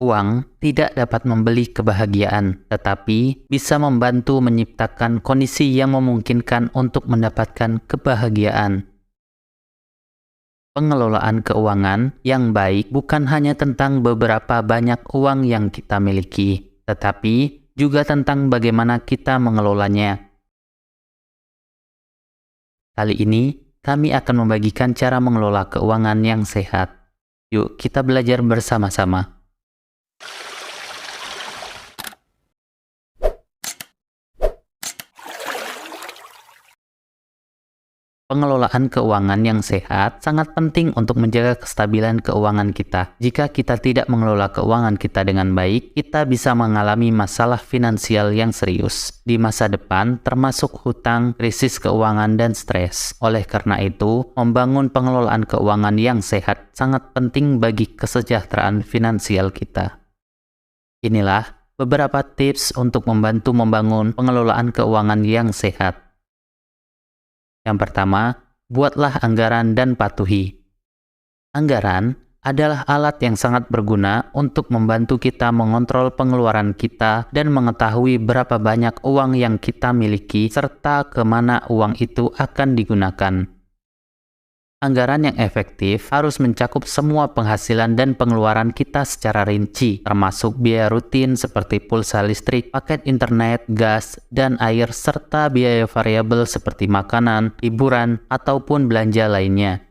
Uang tidak dapat membeli kebahagiaan, tetapi bisa membantu menciptakan kondisi yang memungkinkan untuk mendapatkan kebahagiaan. Pengelolaan keuangan yang baik bukan hanya tentang beberapa banyak uang yang kita miliki, tetapi juga tentang bagaimana kita mengelolanya. Kali ini, kami akan membagikan cara mengelola keuangan yang sehat. Yuk, kita belajar bersama-sama. Pengelolaan keuangan yang sehat sangat penting untuk menjaga kestabilan keuangan kita. Jika kita tidak mengelola keuangan kita dengan baik, kita bisa mengalami masalah finansial yang serius di masa depan, termasuk hutang, krisis keuangan, dan stres. Oleh karena itu, membangun pengelolaan keuangan yang sehat sangat penting bagi kesejahteraan finansial kita. Inilah beberapa tips untuk membantu membangun pengelolaan keuangan yang sehat. Yang pertama, buatlah anggaran dan patuhi. Anggaran adalah alat yang sangat berguna untuk membantu kita mengontrol pengeluaran kita dan mengetahui berapa banyak uang yang kita miliki serta kemana uang itu akan digunakan. Anggaran yang efektif harus mencakup semua penghasilan dan pengeluaran kita secara rinci, termasuk biaya rutin seperti pulsa listrik, paket internet, gas, dan air, serta biaya variabel seperti makanan, hiburan, ataupun belanja lainnya.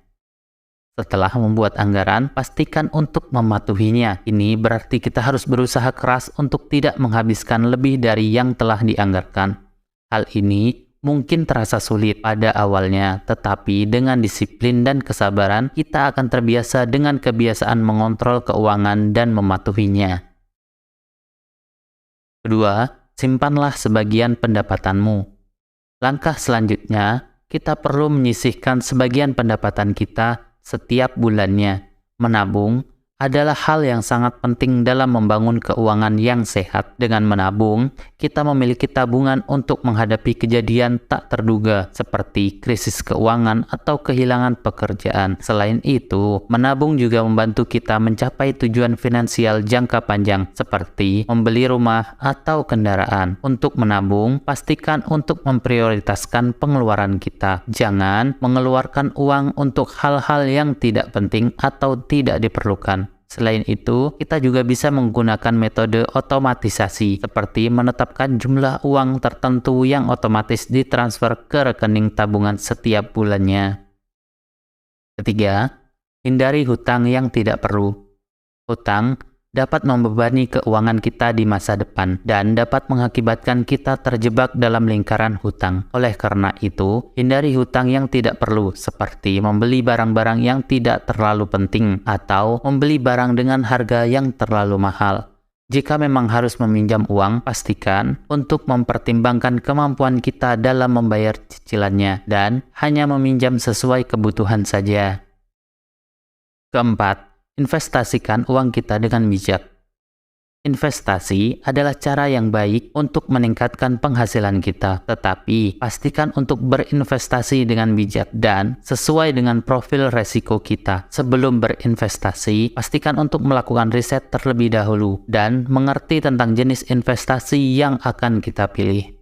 Setelah membuat anggaran, pastikan untuk mematuhinya. Ini berarti kita harus berusaha keras untuk tidak menghabiskan lebih dari yang telah dianggarkan. Hal ini mungkin terasa sulit pada awalnya, tetapi dengan disiplin dan kesabaran, kita akan terbiasa dengan kebiasaan mengontrol keuangan dan mematuhinya. Kedua, simpanlah sebagian pendapatanmu. Langkah selanjutnya, kita perlu menyisihkan sebagian pendapatan kita setiap bulannya. Menabung adalah hal yang sangat penting dalam membangun keuangan yang sehat. Dengan menabung, kita memiliki tabungan untuk menghadapi kejadian tak terduga seperti krisis keuangan atau kehilangan pekerjaan. Selain itu, menabung juga membantu kita mencapai tujuan finansial jangka panjang seperti membeli rumah atau kendaraan. Untuk menabung, pastikan untuk memprioritaskan pengeluaran kita. Jangan mengeluarkan uang untuk hal-hal yang tidak penting atau tidak diperlukan. Selain itu, kita juga bisa menggunakan metode otomatisasi seperti menetapkan jumlah uang tertentu yang otomatis ditransfer ke rekening tabungan setiap bulannya. Ketiga, hindari hutang yang tidak perlu. Hutang dapat membebani keuangan kita di masa depan dan dapat mengakibatkan kita terjebak dalam lingkaran hutang. Oleh karena itu, hindari hutang yang tidak perlu seperti membeli barang-barang yang tidak terlalu penting atau membeli barang dengan harga yang terlalu mahal. Jika memang harus meminjam uang, pastikan untuk mempertimbangkan kemampuan kita dalam membayar cicilannya dan hanya meminjam sesuai kebutuhan saja. Keempat, investasikan uang kita dengan bijak. Investasi adalah cara yang baik untuk meningkatkan penghasilan kita, tetapi pastikan untuk berinvestasi dengan bijak dan sesuai dengan profil resiko kita. Sebelum berinvestasi, pastikan untuk melakukan riset terlebih dahulu dan mengerti tentang jenis investasi yang akan kita pilih.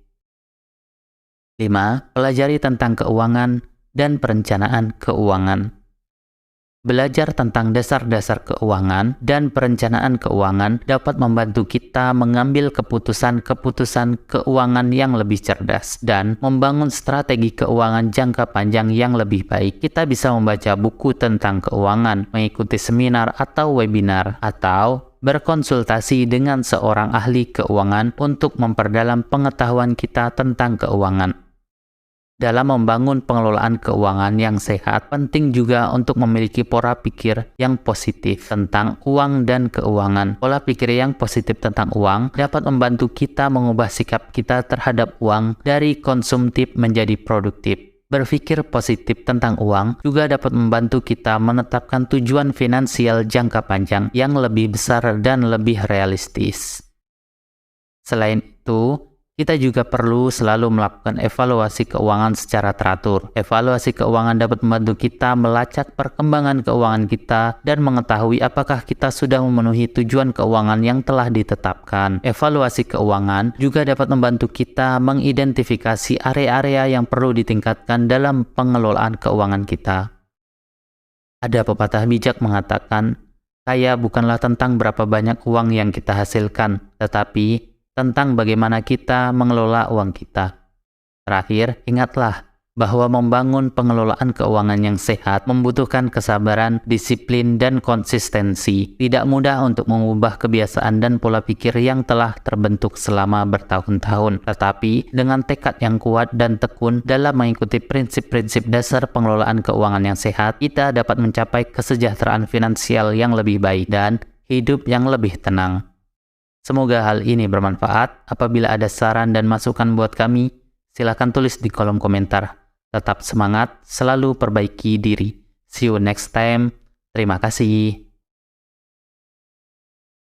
5. Pelajari tentang keuangan dan perencanaan keuangan. Belajar tentang dasar-dasar keuangan dan perencanaan keuangan dapat membantu kita mengambil keputusan-keputusan keuangan yang lebih cerdas dan membangun strategi keuangan jangka panjang yang lebih baik. Kita bisa membaca buku tentang keuangan, mengikuti seminar atau webinar, atau berkonsultasi dengan seorang ahli keuangan untuk memperdalam pengetahuan kita tentang keuangan. Dalam membangun pengelolaan keuangan yang sehat, penting juga untuk memiliki pola pikir yang positif tentang uang dan keuangan. Pola pikir yang positif tentang uang dapat membantu kita mengubah sikap kita terhadap uang dari konsumtif menjadi produktif. Berpikir positif tentang uang juga dapat membantu kita menetapkan tujuan finansial jangka panjang yang lebih besar dan lebih realistis. Selain itu, Kita juga perlu selalu melakukan evaluasi keuangan secara teratur. Evaluasi keuangan dapat membantu kita melacak perkembangan keuangan kita dan mengetahui apakah kita sudah memenuhi tujuan keuangan yang telah ditetapkan. Evaluasi keuangan juga dapat membantu kita mengidentifikasi area-area yang perlu ditingkatkan dalam pengelolaan keuangan kita. Ada pepatah bijak mengatakan, kaya bukanlah tentang berapa banyak uang yang kita hasilkan, tetapi tentang bagaimana kita mengelola uang kita. Terakhir, ingatlah bahwa membangun pengelolaan keuangan yang sehat membutuhkan kesabaran, disiplin, dan konsistensi. Tidak mudah untuk mengubah kebiasaan dan pola pikir yang telah terbentuk selama bertahun-tahun. Tetapi, dengan tekad yang kuat dan tekun dalam mengikuti prinsip-prinsip dasar pengelolaan keuangan yang sehat, kita dapat mencapai kesejahteraan finansial yang lebih baik dan hidup yang lebih tenang. Semoga hal ini bermanfaat. Apabila ada saran dan masukan buat kami, silakan tulis di kolom komentar. Tetap semangat, selalu perbaiki diri. See you next time. Terima kasih.